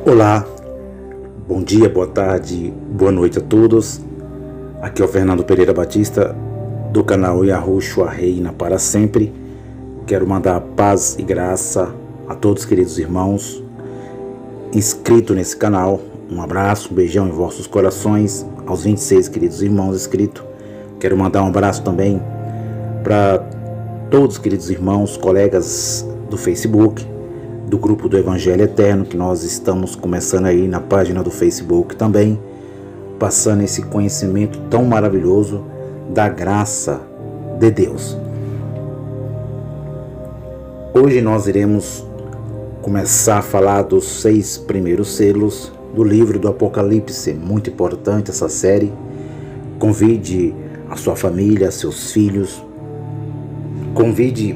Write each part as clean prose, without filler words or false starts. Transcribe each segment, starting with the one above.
Olá, bom dia, boa tarde, boa noite a todos. Aqui é o Fernando Pereira Batista, do canal Yahushua Reina para Sempre. Quero mandar paz e graça a todos, queridos irmãos inscritos nesse canal. Um abraço, um beijão em vossos corações. Aos 26 queridos irmãos inscritos. Quero mandar um abraço também para todos, queridos irmãos, colegas do Facebook, do grupo do Evangelho Eterno, que nós estamos começando aí na página do Facebook também, passando esse conhecimento tão maravilhoso da graça de Deus. Hoje nós iremos começar a falar dos 6 primeiros selos do livro do Apocalipse. Muito importante essa série. Convide a sua família, seus filhos, convide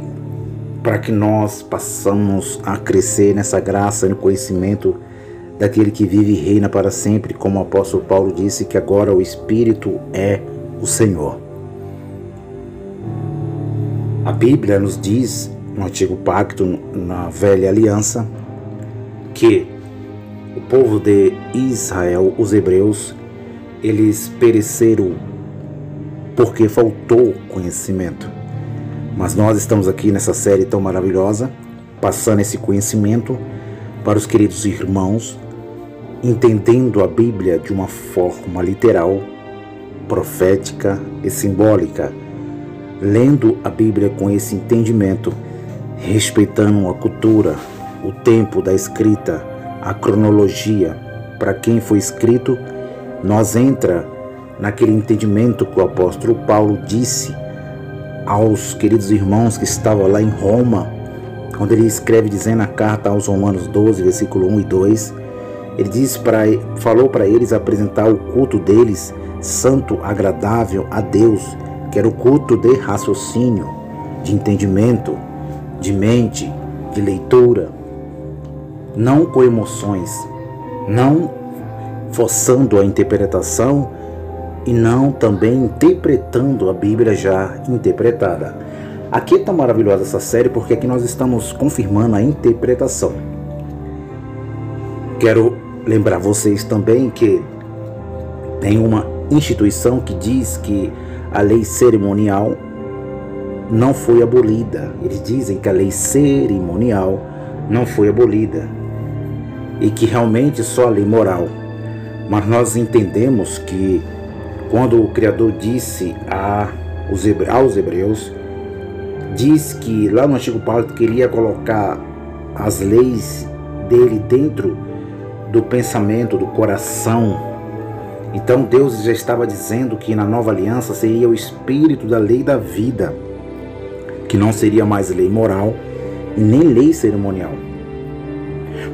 para que nós possamos a crescer nessa graça e no conhecimento daquele que vive e reina para sempre, como o apóstolo Paulo disse, que agora o Espírito é o Senhor. A Bíblia nos diz, no Antigo Pacto, na Velha Aliança, que o povo de Israel, os hebreus, eles pereceram porque faltou conhecimento. Mas nós estamos aqui nessa série tão maravilhosa, passando esse conhecimento para os queridos irmãos, entendendo a Bíblia de uma forma literal, profética e simbólica, lendo a Bíblia com esse entendimento, respeitando a cultura, o tempo da escrita, a cronologia, para quem foi escrito, nós entra naquele entendimento que o apóstolo Paulo disse aos queridos irmãos que estavam lá em Roma, quando ele escreve dizendo a carta aos Romanos 12, versículo 1 e 2, ele falou para eles apresentar o culto deles, santo, agradável a Deus, que era o culto de raciocínio, de entendimento, de mente, de leitura, não com emoções, não forçando a interpretação, e não também interpretando a Bíblia já interpretada. Aqui é tão maravilhosa essa série porque aqui nós estamos confirmando a interpretação. Quero lembrar vocês também que tem uma instituição que diz que a lei cerimonial não foi abolida. Eles dizem que a lei cerimonial não foi abolida e que realmente só a lei moral. Mas nós entendemos que quando o Criador disse aos hebreus, diz que lá no Antigo Pacto queria colocar as leis dele dentro do pensamento, do coração. Então Deus já estava dizendo que na nova aliança seria o espírito da lei da vida, que não seria mais lei moral e nem lei cerimonial,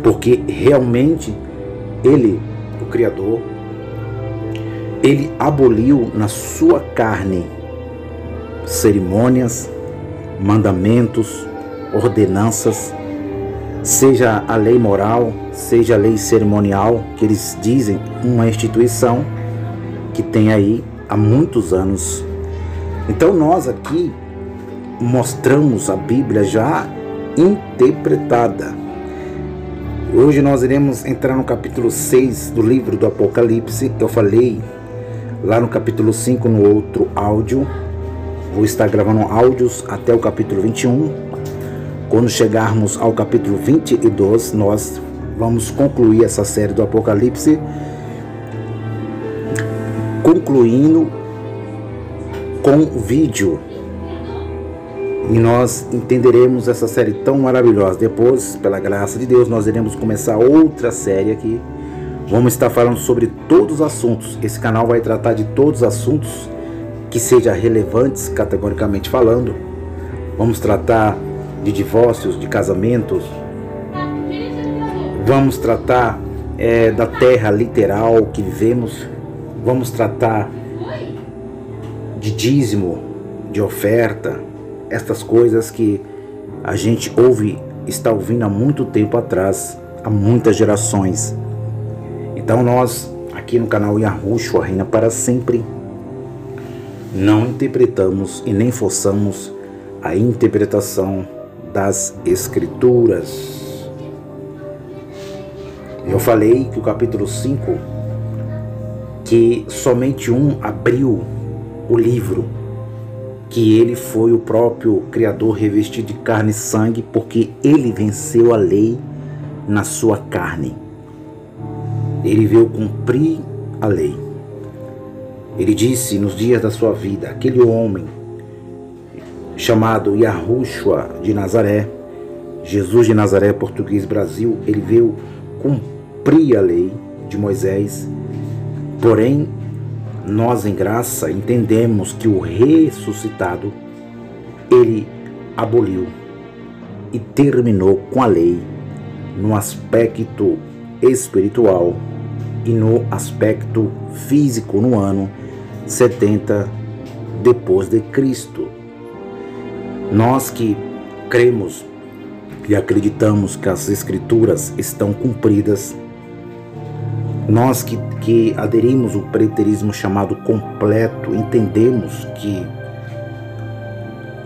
porque realmente ele, o Criador, ele aboliu na sua carne cerimônias, mandamentos, ordenanças, seja a lei moral, seja a lei cerimonial, que eles dizem uma instituição que tem aí há muitos anos. Então nós aqui mostramos a Bíblia já interpretada. Hoje nós iremos entrar no capítulo 6 do livro do Apocalipse. Eu falei lá no capítulo 5, no outro áudio, vou estar gravando áudios até o capítulo 21. Quando chegarmos ao capítulo 22, nós vamos concluir essa série do Apocalipse, concluindo com vídeo. E nós entenderemos essa série tão maravilhosa. Depois, pela graça de Deus, nós iremos começar outra série aqui. Vamos estar falando sobre todos os assuntos. Esse canal vai tratar de todos os assuntos que sejam relevantes, categoricamente falando. Vamos tratar de divórcios, de casamentos. Vamos tratar da terra literal que vivemos. Vamos tratar de dízimo, de oferta. Estas coisas que a gente está ouvindo há muito tempo atrás, há muitas gerações. Então nós, aqui no canal Yahushua Reina para Sempre, não interpretamos e nem forçamos a interpretação das Escrituras. Eu falei que o capítulo 5, que somente um abriu o livro, que ele foi o próprio Criador revestido de carne e sangue, porque ele venceu a lei na sua carne. Ele veio cumprir a lei. Ele disse nos dias da sua vida, aquele homem chamado Yahushua de Nazaré, Jesus de Nazaré, português Brasil, ele veio cumprir a lei de Moisés. Porém, nós em graça entendemos que o ressuscitado, ele aboliu e terminou com a lei no aspecto espiritual e no aspecto físico no ano 70 depois de Cristo. Nós que cremos e acreditamos que as Escrituras estão cumpridas, nós que aderimos o preterismo chamado completo, entendemos que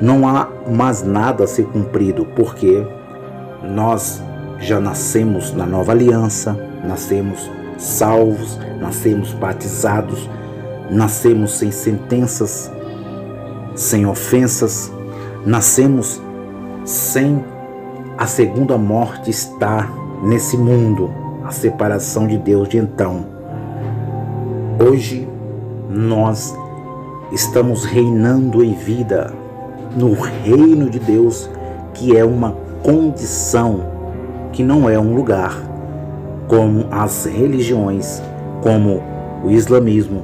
não há mais nada a ser cumprido, porque nós já nascemos na nova aliança, nascemos salvos, nascemos batizados, nascemos sem sentenças, sem ofensas, nascemos sem a segunda morte estar nesse mundo, a separação de Deus de então. Hoje nós estamos reinando em vida no reino de Deus, que é uma condição, que não é um lugar, como as religiões, como o islamismo,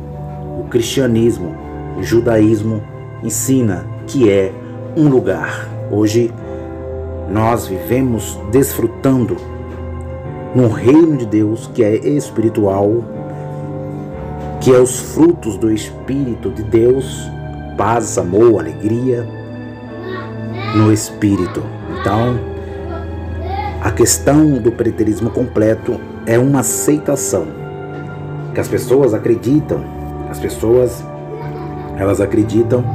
o cristianismo, o judaísmo ensina que é um lugar. Hoje nós vivemos desfrutando no reino de Deus, que é espiritual, que é os frutos do Espírito de Deus, paz, amor, alegria no Espírito. Então, a questão do preterismo completo é uma aceitação que as pessoas acreditam. Elas acreditam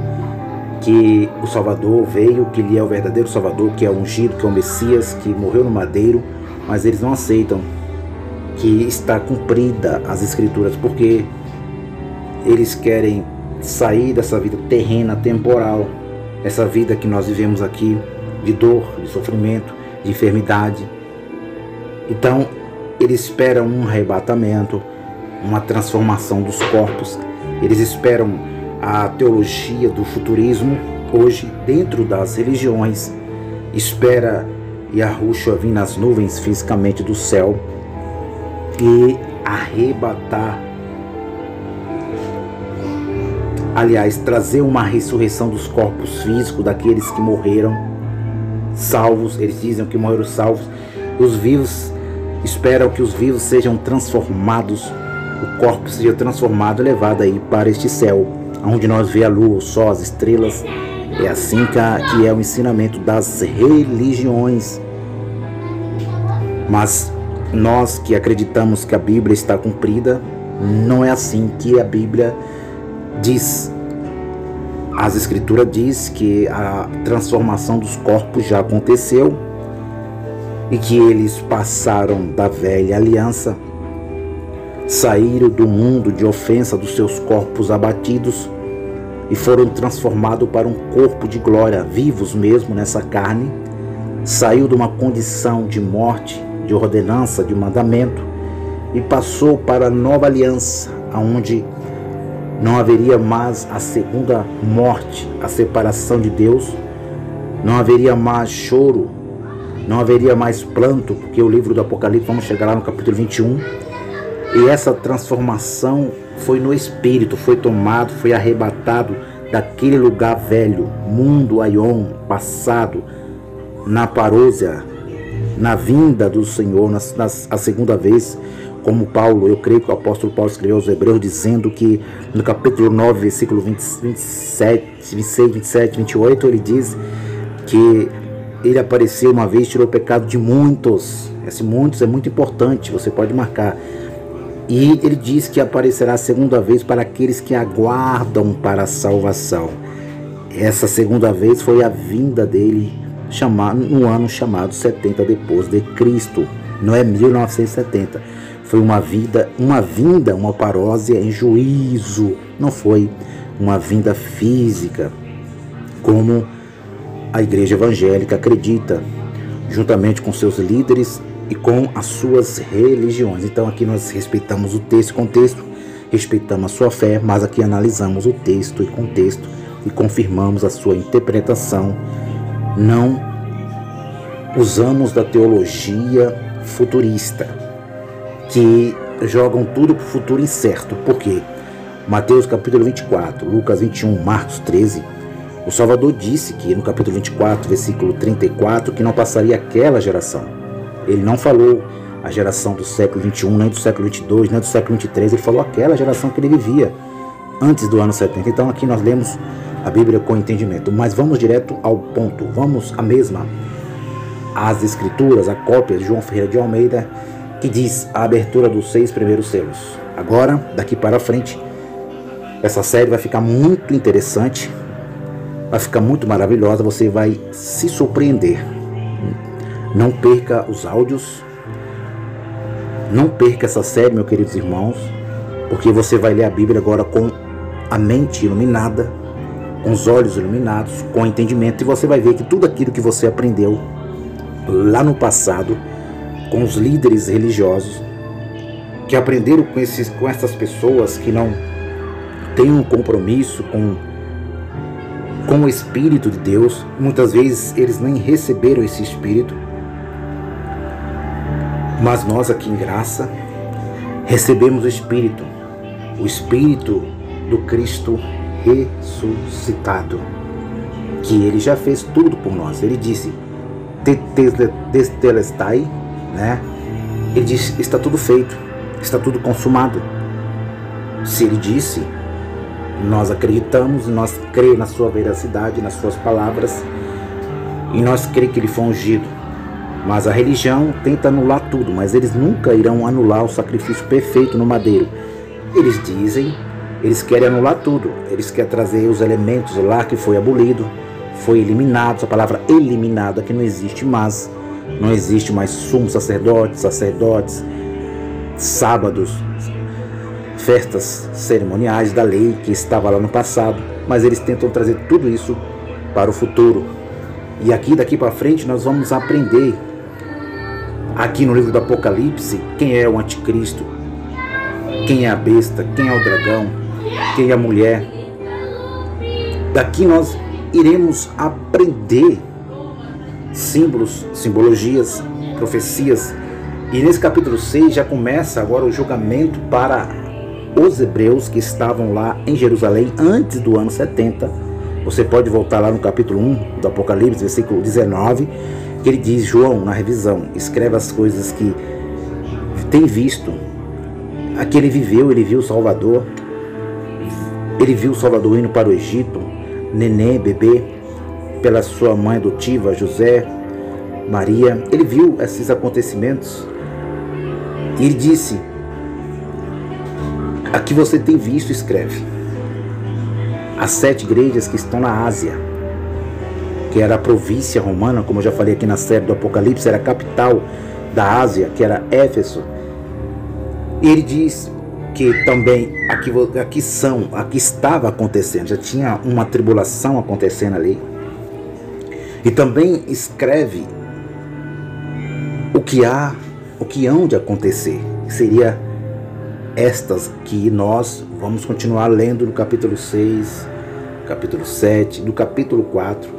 que o Salvador veio, que ele é o verdadeiro Salvador, que é o ungido, que é o Messias, que morreu no madeiro, mas eles não aceitam que está cumprida as Escrituras, porque eles querem sair dessa vida terrena, temporal, essa vida que nós vivemos aqui, de dor, de sofrimento, de enfermidade. Então, eles esperam um arrebatamento, uma transformação dos corpos. Eles esperam a teologia do futurismo, hoje, dentro das religiões. Espera Yahushua vir nas nuvens fisicamente do céu e arrebatar, aliás, trazer uma ressurreição dos corpos físicos daqueles que morreram salvos. Eles dizem que morreram salvos. Os vivos esperam que os vivos sejam transformados, o corpo seja transformado e levado aí para este céu, onde nós vê a lua, o sol, as estrelas. É assim que é o ensinamento das religiões. Mas nós que acreditamos que a Bíblia está cumprida, não é assim que a Bíblia diz. As Escrituras diz que a transformação dos corpos já aconteceu e que eles passaram da velha aliança, saíram do mundo de ofensa dos seus corpos abatidos e foram transformados para um corpo de glória, vivos mesmo nessa carne. Saiu de uma condição de morte, de ordenança, de mandamento, e passou para a nova aliança, onde não haveria mais a segunda morte, a separação de Deus, não haveria mais choro, não haveria mais pranto, porque o livro do Apocalipse, vamos chegar lá no capítulo 21, e essa transformação foi no Espírito, foi tomado, foi arrebatado daquele lugar velho, mundo aion, passado, na parousia, na vinda do Senhor, a segunda vez, como Paulo, eu creio que o apóstolo Paulo escreveu aos Hebreus, dizendo que no capítulo 9, versículo 26, 27, 28, ele diz que ele apareceu uma vez, tirou o pecado de muitos. Esse muitos é muito importante, você pode marcar. E ele diz que aparecerá a segunda vez para aqueles que aguardam para a salvação. Essa segunda vez foi a vinda dele no ano chamado 70 depois de Cristo. Não é 1970. Foi uma vinda, uma parósia em juízo. Não foi uma vinda física, como a igreja evangélica acredita, juntamente com seus líderes e com as suas religiões. Então aqui nós respeitamos o texto e contexto, respeitamos a sua fé, mas aqui analisamos o texto e contexto e confirmamos a sua interpretação. Não usamos da teologia futurista, que jogam tudo para o futuro incerto. Por quê? Mateus capítulo 24, Lucas 21, Marcos 13, o Salvador disse que no capítulo 24, versículo 34, que não passaria aquela geração. Ele não falou a geração do século 21, nem do século 22, nem do século 23, ele falou aquela geração que ele vivia antes do ano 70. Então aqui nós lemos a Bíblia com entendimento, mas vamos direto ao ponto, vamos às escrituras, a cópia de João Ferreira de Almeida, que diz a abertura dos 6 primeiros selos. Agora, daqui para frente, essa série vai ficar muito interessante, vai ficar muito maravilhosa, você vai se surpreender. Não perca os áudios, não perca essa série, meus queridos irmãos, porque você vai ler a Bíblia agora com a mente iluminada, com os olhos iluminados, com entendimento, e você vai ver que tudo aquilo que você aprendeu lá no passado, com os líderes religiosos, que aprenderam com essas pessoas que não têm um compromisso com o Espírito de Deus, muitas vezes eles nem receberam esse Espírito, mas nós aqui em graça recebemos o Espírito do Cristo ressuscitado, que ele já fez tudo por nós. Ele disse tetelestai, né? Ele disse, está tudo feito, está tudo consumado. Se ele disse, nós acreditamos, nós cremos na sua veracidade, nas suas palavras, e nós cremos que ele foi ungido. Mas a religião tenta anular tudo, mas eles nunca irão anular o sacrifício perfeito no madeiro. Eles dizem, eles querem anular tudo, eles querem trazer os elementos lá que foi abolido, foi eliminado. A palavra eliminado aqui não existe mais. Não existe mais sumo sacerdotes, sábados, festas cerimoniais da lei que estava lá no passado, mas eles tentam trazer tudo isso para o futuro. E aqui, daqui para frente, nós vamos aprender aqui no livro do Apocalipse quem é o anticristo, quem é a besta, quem é o dragão, quem é a mulher. Daqui nós iremos aprender símbolos, simbologias, profecias. E nesse capítulo 6 já começa agora o julgamento para os hebreus que estavam lá em Jerusalém antes do ano 70. Você pode voltar lá no capítulo 1 do Apocalipse, versículo 19, que ele diz, João, na revisão, escreve as coisas que tem visto. Aqui ele viveu, ele viu o Salvador, indo para o Egito, neném, bebê, pela sua mãe adotiva, José, Maria. Ele viu esses acontecimentos e ele disse, aqui você tem visto, escreve, as 7 igrejas que estão na Ásia, que era a província romana, como eu já falei aqui na série do Apocalipse, era a capital da Ásia, que era Éfeso. E ele diz que também aqui estava acontecendo, já tinha uma tribulação acontecendo ali. E também escreve o que hão de acontecer, que seria estas que nós vamos continuar lendo no capítulo 6, capítulo 7, do capítulo 4,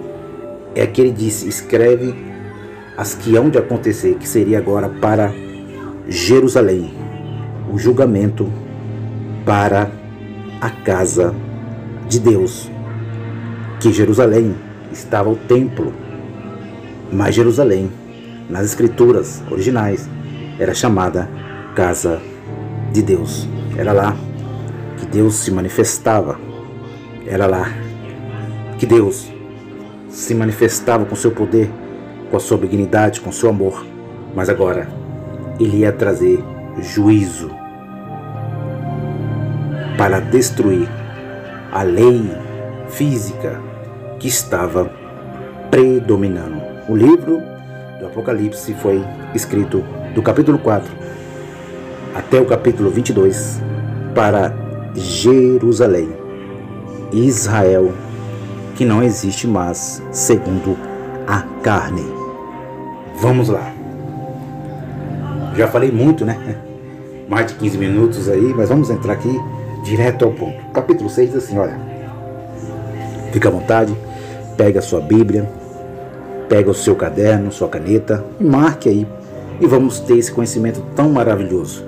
é que ele disse, escreve as que hão de acontecer, que seria agora para Jerusalém, o julgamento para a casa de Deus, que Jerusalém estava o templo, mas Jerusalém, nas escrituras originais, era chamada casa de Deus. Era lá que Deus se manifestava, era lá que Deus se manifestava com seu poder, com a sua benignidade, com seu amor. Mas agora ele ia trazer juízo para destruir a lei física que estava predominando. O livro do Apocalipse foi escrito do capítulo 4 até o capítulo 22, para Jerusalém, Israel, que não existe mais segundo a carne. Vamos lá. Já falei muito, né? Mais de 15 minutos aí, mas vamos entrar aqui direto ao ponto. Capítulo 6 diz assim, olha, fica à vontade, pega a sua Bíblia, pega o seu caderno, sua caneta, e marque aí, e vamos ter esse conhecimento tão maravilhoso.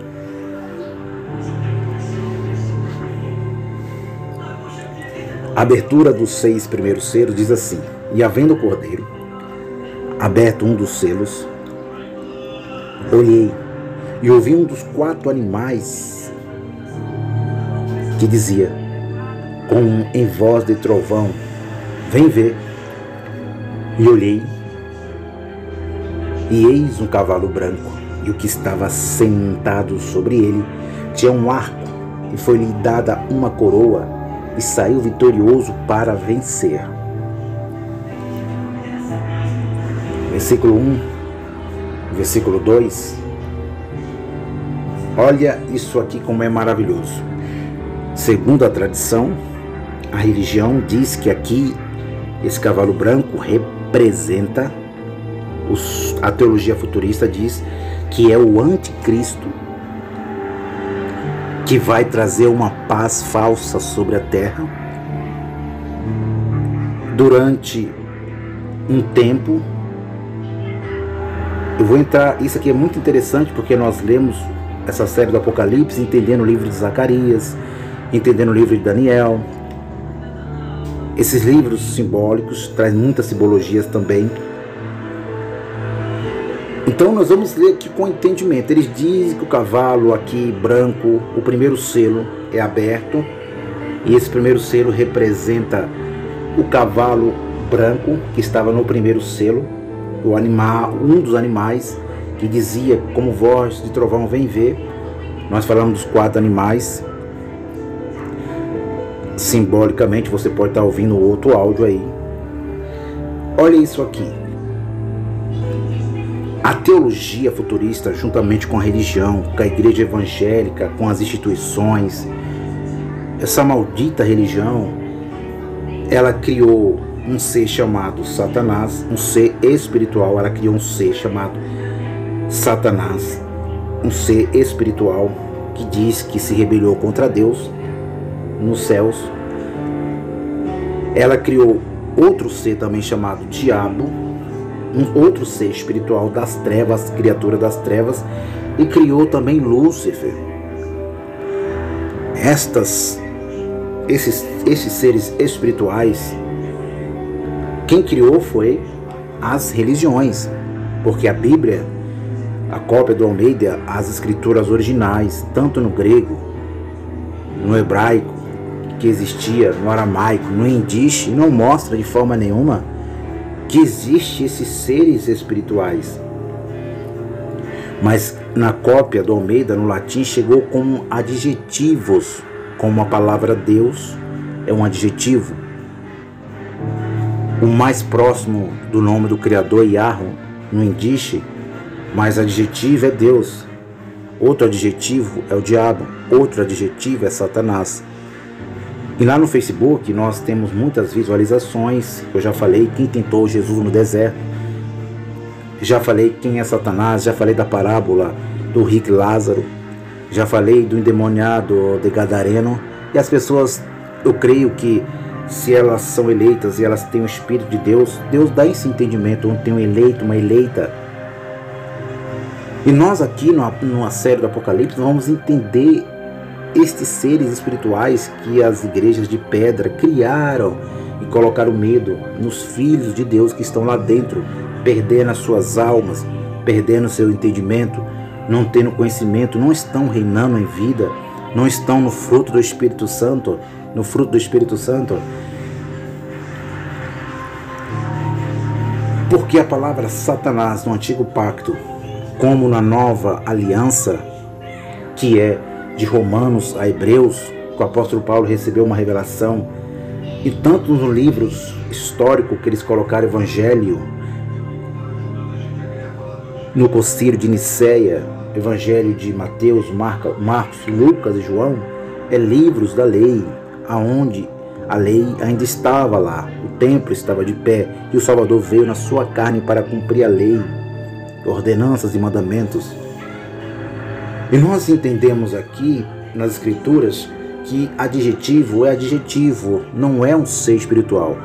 A abertura dos 6 primeiros selos diz assim: e havendo o cordeiro aberto um dos selos, olhei e ouvi um dos 4 animais que dizia, em voz de trovão, vem ver. E olhei, e eis um cavalo branco, e o que estava sentado sobre ele tinha um arco, e foi-lhe dada uma coroa, e saiu vitorioso para vencer. Versículo 1, versículo 2. Olha isso aqui como é maravilhoso. Segundo a tradição, a religião diz que aqui esse cavalo branco representa, a teologia futurista diz que é o anticristo, que vai trazer uma paz falsa sobre a terra durante um tempo. Eu vou entrar, isso aqui é muito interessante porque nós lemos essa série do Apocalipse entendendo o livro de Zacarias, entendendo o livro de Daniel. Esses livros simbólicos trazem muitas simbologias também. Então nós vamos ler aqui com entendimento. Eles dizem que o cavalo aqui branco, o primeiro selo é aberto, e esse primeiro selo representa o cavalo branco que estava no primeiro selo, o animal, um dos animais que dizia como voz de trovão, vem ver. Nós falamos dos 4 animais. Simbolicamente você pode estar ouvindo outro áudio aí. Olha isso aqui. A teologia futurista, juntamente com a religião, com a igreja evangélica, com as instituições, essa maldita religião, ela criou um ser chamado Satanás, um ser espiritual. Ela criou um ser chamado Satanás, um ser espiritual que diz que se rebelou contra Deus nos céus. Ela criou outro ser também chamado Diabo, um outro ser espiritual das trevas, criatura das trevas, e criou também Lúcifer. Esses seres espirituais, quem criou foi as religiões, porque a Bíblia, a cópia do Almeida, as escrituras originais, tanto no grego, no hebraico, que existia, no aramaico, no indiche, não mostra de forma nenhuma que existe esses seres espirituais. Mas na cópia do Almeida, no latim, chegou como adjetivos, como a palavra Deus é um adjetivo. O mais próximo do nome do Criador, Yahweh, no indiche, mais adjetivo é Deus. Outro adjetivo é o diabo. Outro adjetivo é Satanás. E lá no Facebook nós temos muitas visualizações. Eu já falei quem tentou Jesus no deserto, já falei quem é Satanás, já falei da parábola do rico Lázaro, já falei do endemoniado de Gadareno. E as pessoas, eu creio que se elas são eleitas e elas têm o Espírito de Deus, Deus dá esse entendimento, onde tem um eleito, uma eleita. E nós aqui numa série do Apocalipse nós vamos entender estes seres espirituais que as igrejas de pedra criaram e colocaram medo nos filhos de Deus que estão lá dentro, perdendo as suas almas, perdendo seu entendimento, não tendo conhecimento, não estão reinando em vida, não estão no fruto do Espírito Santo, no fruto do Espírito Santo. Porque a palavra Satanás no Antigo Pacto, como na Nova Aliança, que é de Romanos a Hebreus, que o apóstolo Paulo recebeu uma revelação, e tanto nos livros históricos que eles colocaram Evangelho, no Concílio de Nicéia, Evangelho de Mateus, Marcos, Lucas e João, é livros da lei, aonde a lei ainda estava lá, o templo estava de pé e o Salvador veio na sua carne para cumprir a lei, ordenanças e mandamentos. E nós entendemos aqui nas Escrituras que adjetivo é adjetivo, não é um ser espiritual.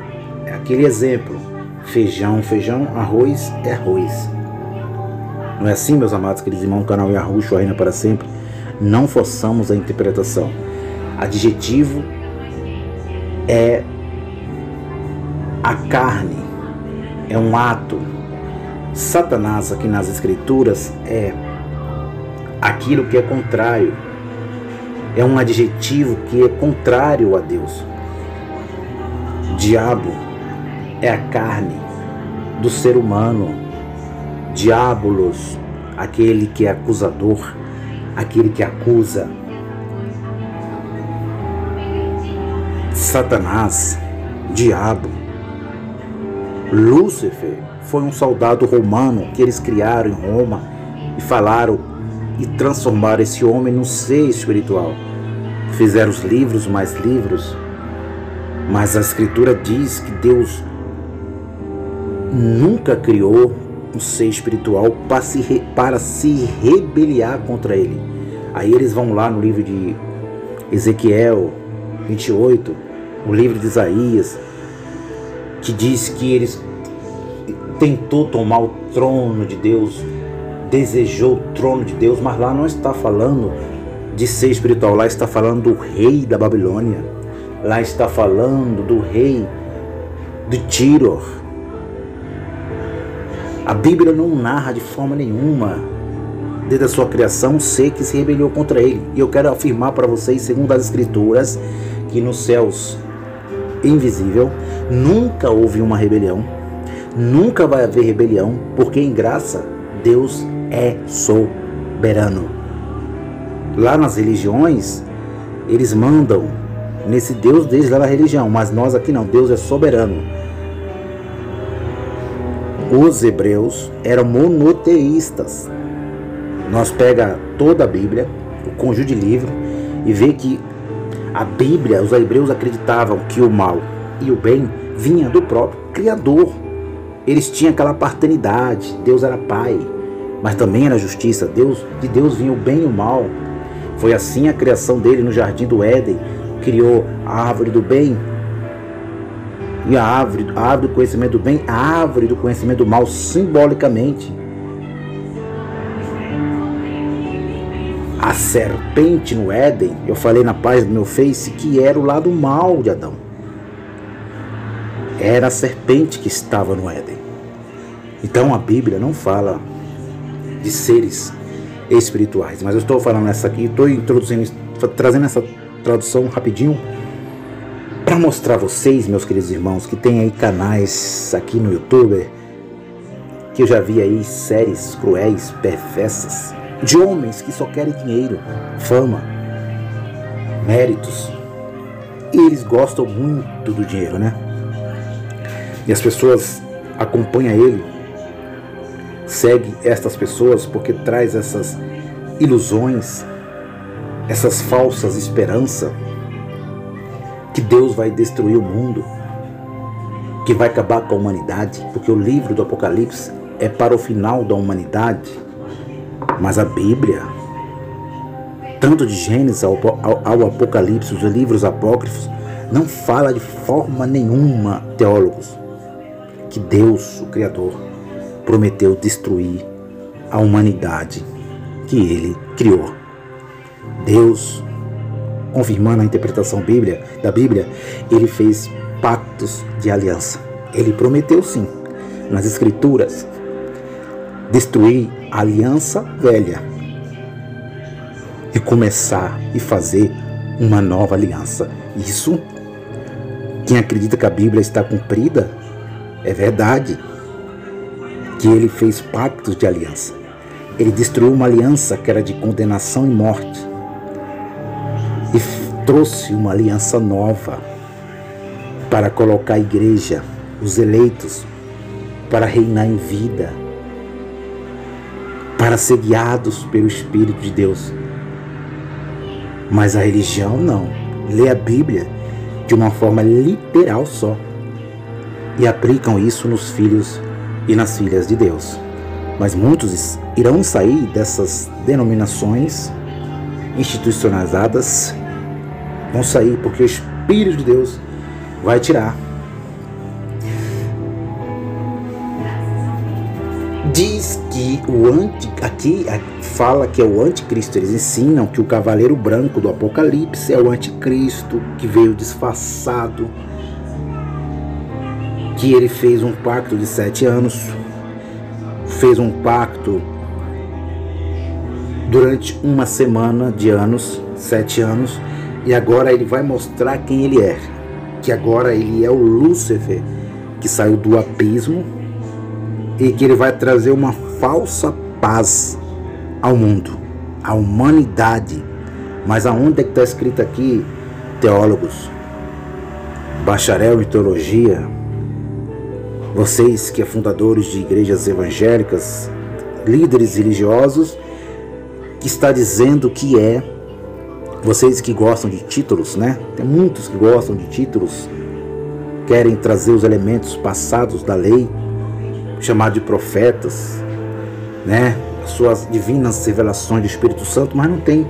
É aquele exemplo: feijão, feijão, arroz é arroz. Não é assim, meus amados queridos irmãos, o canal Yahushua reina para sempre. Não forçamos a interpretação. Adjetivo é a carne, é um ato. Satanás aqui nas Escrituras é aquilo que é contrário. É um adjetivo que é contrário a Deus. Diabo é a carne do ser humano. Diabolos, aquele que é acusador, aquele que acusa. Satanás, diabo. Lúcifer foi um soldado romano que eles criaram em Roma e falaram e transformaram esse homem num ser espiritual. Fizeram os livros mais livros, mas a Escritura diz que Deus nunca criou um ser espiritual para se rebeliar contra ele. Aí eles vão lá no livro de Ezequiel 28, o livro de Isaías, que diz que eles tentou tomar o trono de Deus, desejou o trono de Deus, mas lá não está falando de ser espiritual, lá está falando do rei da Babilônia, lá está falando do rei de Tiro. A Bíblia não narra de forma nenhuma, desde a sua criação, um ser que se rebelou contra ele. E eu quero afirmar para vocês, segundo as Escrituras, que nos céus invisível nunca houve uma rebelião, nunca vai haver rebelião, porque em graça Deus é soberano. Lá nas religiões, eles mandam nesse Deus desde lá da religião, mas nós aqui não, Deus é soberano. Os hebreus eram monoteístas. Nós pega toda a Bíblia, o conjunto de livros, e vê que a Bíblia, os hebreus acreditavam que o mal e o bem vinha do próprio Criador. Eles tinham aquela paternidade, Deus era pai, mas também era justiça. De Deus vinha o bem e o mal. Foi assim a criação dele no jardim do Éden. Criou a árvore do bem e a árvore do conhecimento do bem, a árvore do conhecimento do mal, simbolicamente. A serpente no Éden, eu falei na página do meu Face que era o lado mal de Adão. Era a serpente que estava no Éden. Então a Bíblia não fala de seres espirituais, mas eu estou falando essa aqui, trazendo essa tradução rapidinho para mostrar a vocês, meus queridos irmãos, que tem aí canais aqui no YouTube, que eu já vi aí séries cruéis, perversas, de homens que só querem dinheiro, fama, méritos, e eles gostam muito do dinheiro, né? E as pessoas acompanham ele, segue estas pessoas porque traz essas ilusões, essas falsas esperanças que Deus vai destruir o mundo, que vai acabar com a humanidade, porque o livro do Apocalipse é para o final da humanidade. Mas a Bíblia, tanto de Gênesis ao Apocalipse, os livros apócrifos, não fala de forma nenhuma, teólogos, que Deus, o Criador, prometeu destruir a humanidade que ele criou. Deus, confirmando a interpretação da Bíblia, ele fez pactos de aliança. Ele prometeu sim, nas Escrituras, destruir a aliança velha e começar e fazer uma nova aliança. Isso, quem acredita que a Bíblia está cumprida, é verdade, que ele fez pactos de aliança. Ele destruiu uma aliança que era de condenação e morte e trouxe uma aliança nova para colocar a igreja, os eleitos, para reinar em vida. para ser guiados pelo Espírito de Deus. Mas a religião não. Lê a Bíblia de uma forma literal só e aplicam isso nos filhos e nas filhas de Deus. Mas muitos irão sair dessas denominações institucionalizadas, vão sair porque o Espírito de Deus vai tirar. Diz que aqui fala que é o anticristo. Eles ensinam que o cavaleiro branco do Apocalipse é o anticristo que veio disfarçado, que ele fez um pacto de 7 anos, fez um pacto durante uma semana de anos, 7 anos, e agora ele vai mostrar quem ele é, que agora ele é o Lúcifer, que saiu do abismo, e que ele vai trazer uma falsa paz ao mundo, à humanidade. Mas aonde é que está escrito aqui, teólogos, bacharel em teologia, vocês que é fundadores de igrejas evangélicas, líderes religiosos, que está dizendo que é, vocês que gostam de títulos, né? Tem muitos que gostam de títulos, querem trazer os elementos passados da lei, chamado de profetas, né? Suas divinas revelações do Espírito Santo, mas não tem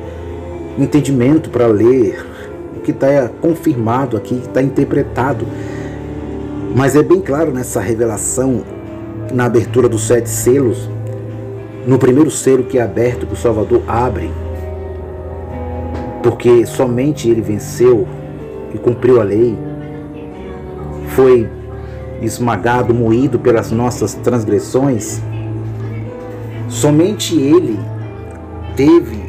entendimento para ler o que está confirmado aqui, que está interpretado. Mas é bem claro nessa revelação, na abertura dos 7 selos, no primeiro selo que é aberto, que o Salvador abre, porque somente ele venceu e cumpriu a lei, foi esmagado, moído pelas nossas transgressões. Somente ele teve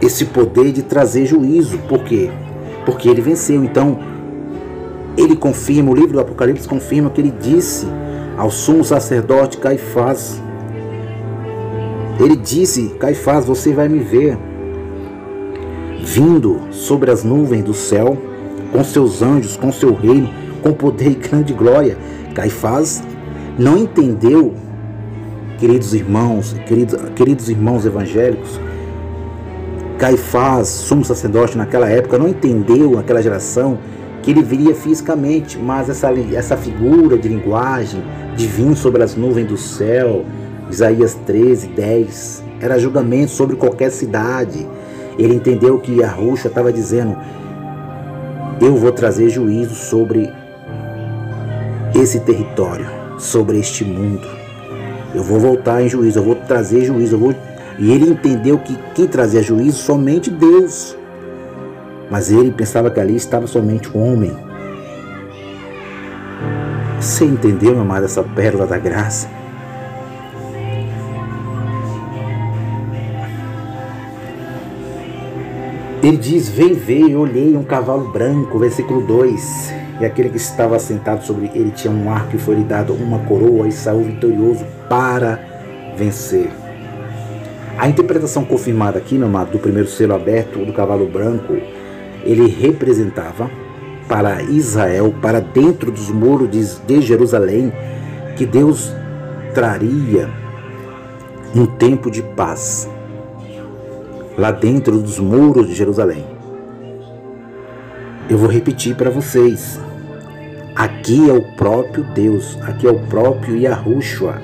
esse poder de trazer juízo. Por quê? Porque ele venceu. Então ele confirma, o livro do Apocalipse confirma que ele disse ao sumo sacerdote Caifás, ele disse: Caifás, você vai me ver vindo sobre as nuvens do céu, com seus anjos, com seu reino, com poder e grande glória. Caifás não entendeu, queridos irmãos evangélicos, Caifás, sumo sacerdote naquela época, não entendeu, naquela geração, que ele viria fisicamente, mas essa figura de linguagem, de vir sobre as nuvens do céu, Isaías 13:10, era julgamento sobre qualquer cidade. Ele entendeu que Yahushua estava dizendo: eu vou trazer juízo sobre esse território, sobre este mundo. Eu vou voltar em juízo, eu vou trazer juízo. E ele entendeu que quem trazia juízo somente Deus. Mas ele pensava que ali estava somente o homem. Você entendeu, meu amado, essa pérola da graça? Ele diz: vem ver, eu olhei um cavalo branco, versículo 2. E aquele que estava sentado sobre ele tinha um arco e foi-lhe dado uma coroa e saiu vitorioso para vencer. A interpretação confirmada aqui, meu amado, do primeiro selo aberto, do cavalo branco, ele representava para Israel, para dentro dos muros de Jerusalém, que Deus traria um tempo de paz lá dentro dos muros de Jerusalém. Eu vou repetir para vocês. Aqui é o próprio Deus, aqui é o próprio Yahushua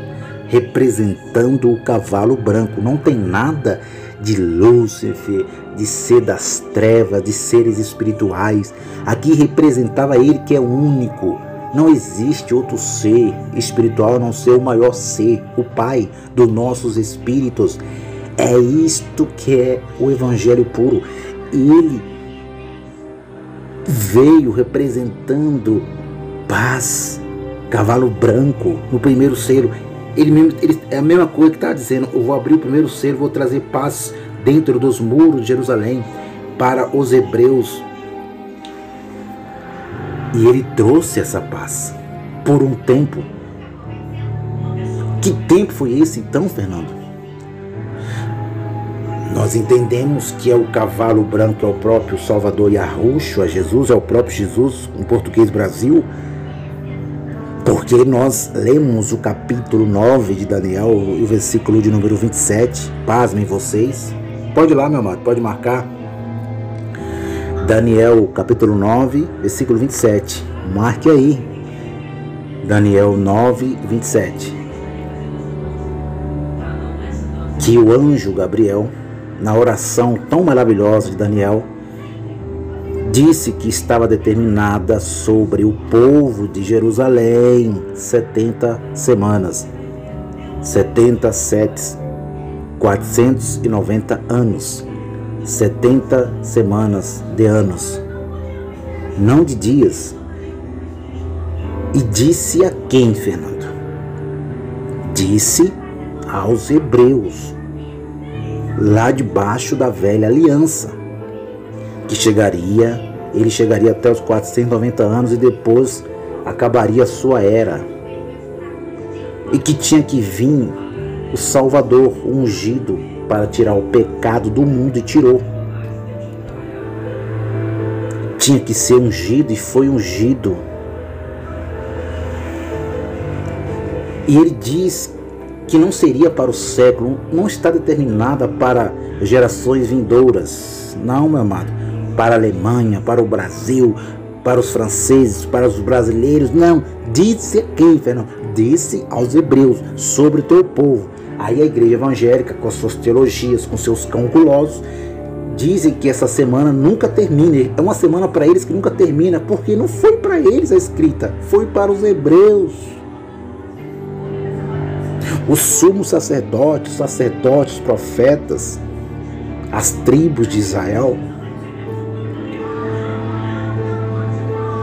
representando o cavalo branco. Não tem nada de Lúcifer, de ser das trevas, de seres espirituais. Aqui representava ele, que é único. Não existe outro ser espiritual a não ser o maior ser, o Pai dos nossos espíritos. É isto que é o Evangelho puro. Ele veio representando paz, cavalo branco, no primeiro selo. Ele é a mesma coisa que está dizendo: eu vou abrir o primeiro selo, vou trazer paz dentro dos muros de Jerusalém para os hebreus. E ele trouxe essa paz por um tempo. Que tempo foi esse então, Fernando? Nós entendemos que é o cavalo branco, é o próprio Salvador Yahushua, Jesus, é o próprio Jesus, em português Brasil. Porque nós lemos o capítulo 9 de Daniel e o versículo de número 27. Pasmem vocês. Pode ir lá, meu amado, pode marcar. Daniel, capítulo 9, versículo 27. Marque aí. Daniel 9, 27. Que o anjo Gabriel, na oração tão maravilhosa de Daniel, disse que estava determinada sobre o povo de Jerusalém 70 semanas, 70 setes, 490 anos, 70 semanas de anos, não de dias. E disse a quem, Fernando? Disse aos hebreus, lá debaixo da velha aliança, que ele chegaria até os 490 anos e depois acabaria a sua era. E que tinha que vir o Salvador, o ungido, para tirar o pecado do mundo, e tirou. Tinha que ser ungido e foi ungido. E ele diz que não seria para o século, não está determinada para gerações vindouras. Não, meu amado. Para a Alemanha, para o Brasil, para os franceses, para os brasileiros. Não. Disse a quem, Fernando? Disse aos hebreus, sobre o teu povo. Aí a igreja evangélica, com as suas teologias, com seus cálculos, dizem que essa semana nunca termina. É uma semana para eles que nunca termina, porque não foi para eles a escrita, foi para os hebreus. Os sumos sacerdotes, os profetas, as tribos de Israel.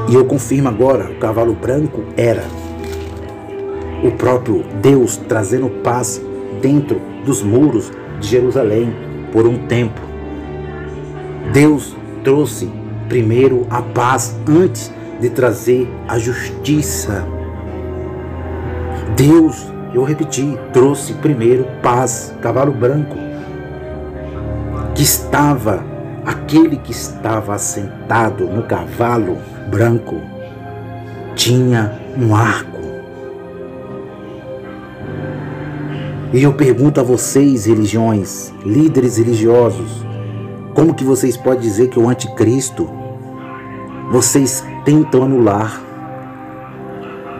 E eu confirmo agora, o cavalo branco era o próprio Deus trazendo paz dentro dos muros de Jerusalém por um tempo. Deus trouxe primeiro a paz antes de trazer a justiça. Deus, eu repeti, trouxe primeiro paz, cavalo branco, aquele que estava assentado no cavalo branco tinha um arco. E eu pergunto a vocês, religiões, líderes religiosos, como que vocês podem dizer que o anticristo vocês tentam anular?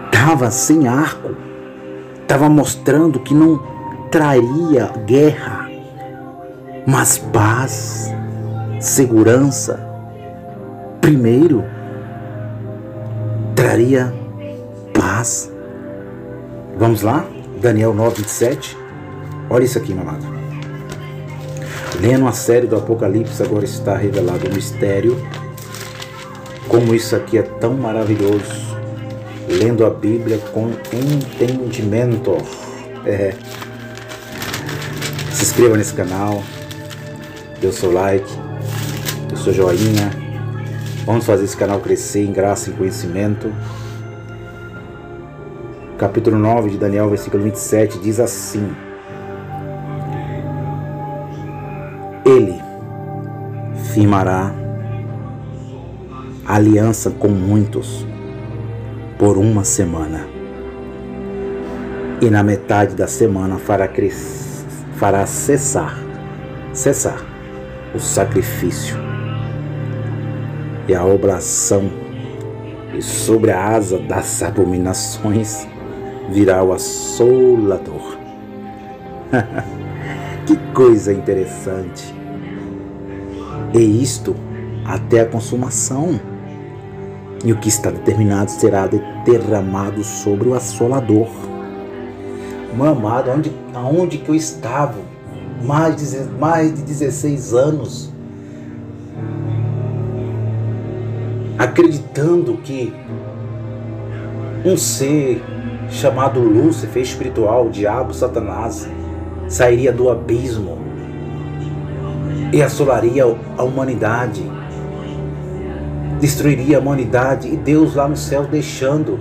Estava sem arco, estava mostrando que não traria guerra, mas paz, segurança. Primeiro, traria paz. Vamos lá? Daniel 9, 27. Olha isso aqui, meu amado. Lendo a série do Apocalipse, agora está revelado o mistério. Como isso aqui é tão maravilhoso. Lendo a Bíblia com entendimento. Se inscreva nesse canal. Dê o seu like. Dê o seu joinha. Vamos fazer esse canal crescer em graça e conhecimento. Capítulo 9 de Daniel, versículo 27, diz assim: Ele firmará aliança com muitos por uma semana, e na metade da semana fará cessar o sacrifício e a oblação, e sobre a asa das abominações virá o assolador. Que coisa interessante. E isto até a consumação. E o que está determinado será derramado sobre o assolador. Meu amado, aonde que eu estava? Mais de 16 anos. Acreditando que um ser chamado Lúcifer, espiritual, o diabo, Satanás, sairia do abismo e assolaria a humanidade, destruiria a humanidade, e Deus lá no céu deixando.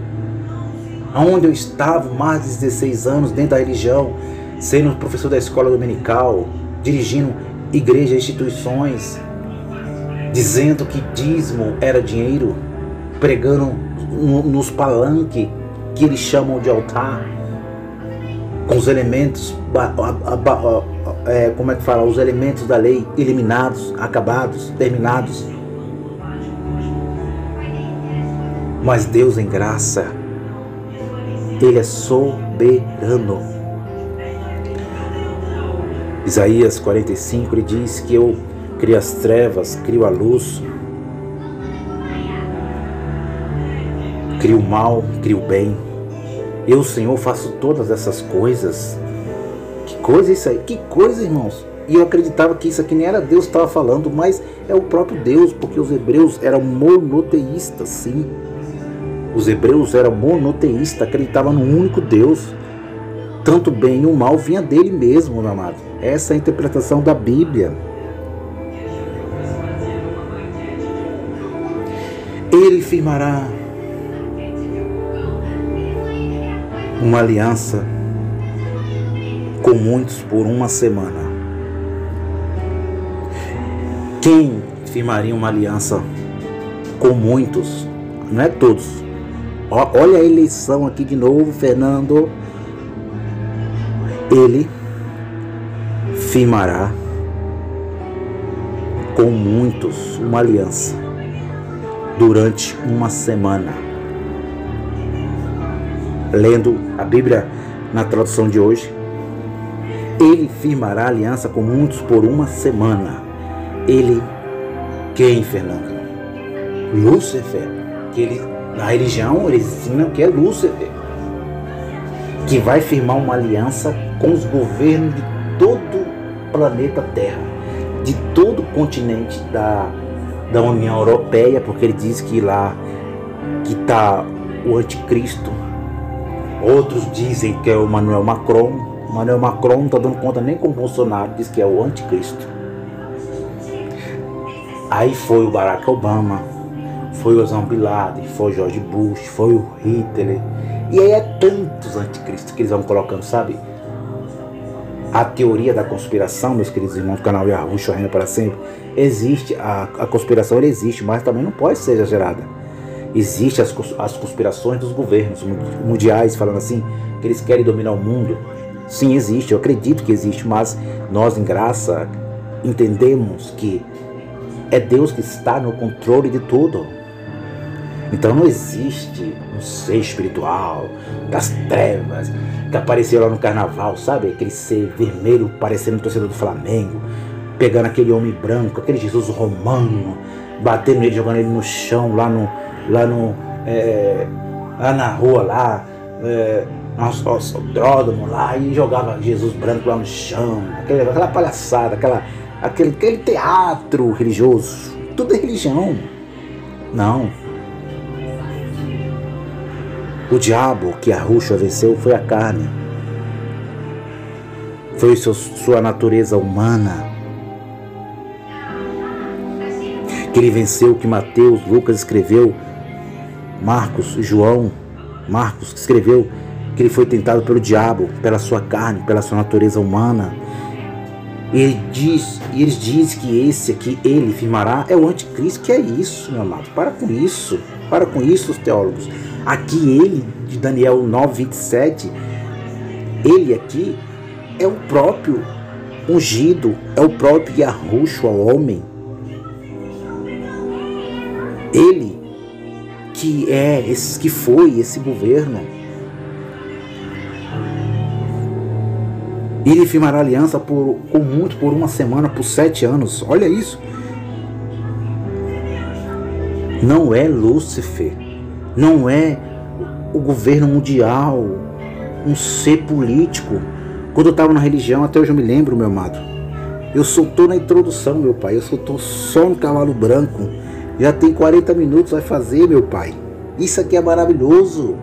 Aonde eu estava mais de 16 anos dentro da religião, sendo professor da escola dominical, dirigindo igrejas e instituições, dizendo que dízimo era dinheiro, pregando nos palanques que eles chamam de altar, com os elementos, como é que fala, os elementos da lei eliminados, acabados, terminados. Mas Deus em graça, Ele é soberano. Isaías 45, ele diz que eu crio as trevas, crio a luz, crio o mal, crio o bem. Eu, Senhor, faço todas essas coisas. Que coisa isso aí? Que coisa, irmãos? E eu acreditava que isso aqui nem era Deus que estava falando, mas é o próprio Deus, porque os hebreus eram monoteístas, sim. Os hebreus eram monoteístas, acreditavam no único Deus. Tanto o bem e o mal vinha dele mesmo, meu amado. Essa é a interpretação da Bíblia. Ele firmará uma aliança com muitos por uma semana. Quem firmaria uma aliança com muitos? Não é todos. Olha a eleição aqui de novo, Fernando. Ele firmará com muitos uma aliança durante uma semana. Lendo a Bíblia na tradução de hoje, ele firmará aliança com muitos por uma semana. Ele, quem, Fernando? Lúcifer, que ele, na religião eles ensinam que é Lúcifer, que vai firmar uma aliança com os governos de todo o planeta Terra, de todo o continente da União Europeia, porque ele diz que lá que está o anticristo. Outros dizem que é o Emmanuel Macron. O Emmanuel Macron não está dando conta nem com o Bolsonaro, diz que é o anticristo. Aí foi o Barack Obama, foi o Osama Bin Laden, foi o George Bush, foi o Hitler. E aí é tantos anticristos que eles vão colocando, sabe? A teoria da conspiração, meus queridos irmãos do canal Yahushua Reina para Sempre, existe, a conspiração ela existe, mas também não pode ser exagerada. Existem as conspirações dos governos mundiais, falando assim, que eles querem dominar o mundo. Sim, existe, eu acredito que existe, mas nós em graça entendemos que é Deus que está no controle de tudo. Então não existe um ser espiritual das trevas que apareceu lá no carnaval, sabe? Aquele ser vermelho parecendo um torcedor do Flamengo, pegando aquele homem branco, aquele Jesus romano, batendo nele, jogando ele no chão, lá na rua, lá, nosso dródromo lá, e jogava Jesus branco lá no chão, aquela palhaçada, aquele teatro religioso. Tudo é religião. Não. O diabo que Yahushua venceu foi a carne. Foi sua natureza humana. Que ele venceu, que Mateus, Lucas escreveu, Marcos escreveu que ele foi tentado pelo diabo, pela sua carne, pela sua natureza humana. E eles dizem que esse aqui, ele firmará, é o anticristo. Que é isso, meu amado? Para com isso, os teólogos. Aqui ele, de Daniel 9:27, ele aqui é o próprio ungido, é o próprio Yahushua, o homem. Ele que foi esse governo. Ele firmará aliança com muito por uma semana, por 7 anos. Olha isso. Não é Lúcifer. Não é o governo mundial. Um ser político. Quando eu estava na religião, até hoje eu me lembro, meu amado. Eu soltou na introdução, meu pai. Eu soltou só no cavalo branco. Já tem 40 minutos, vai fazer, meu pai. Isso aqui é maravilhoso.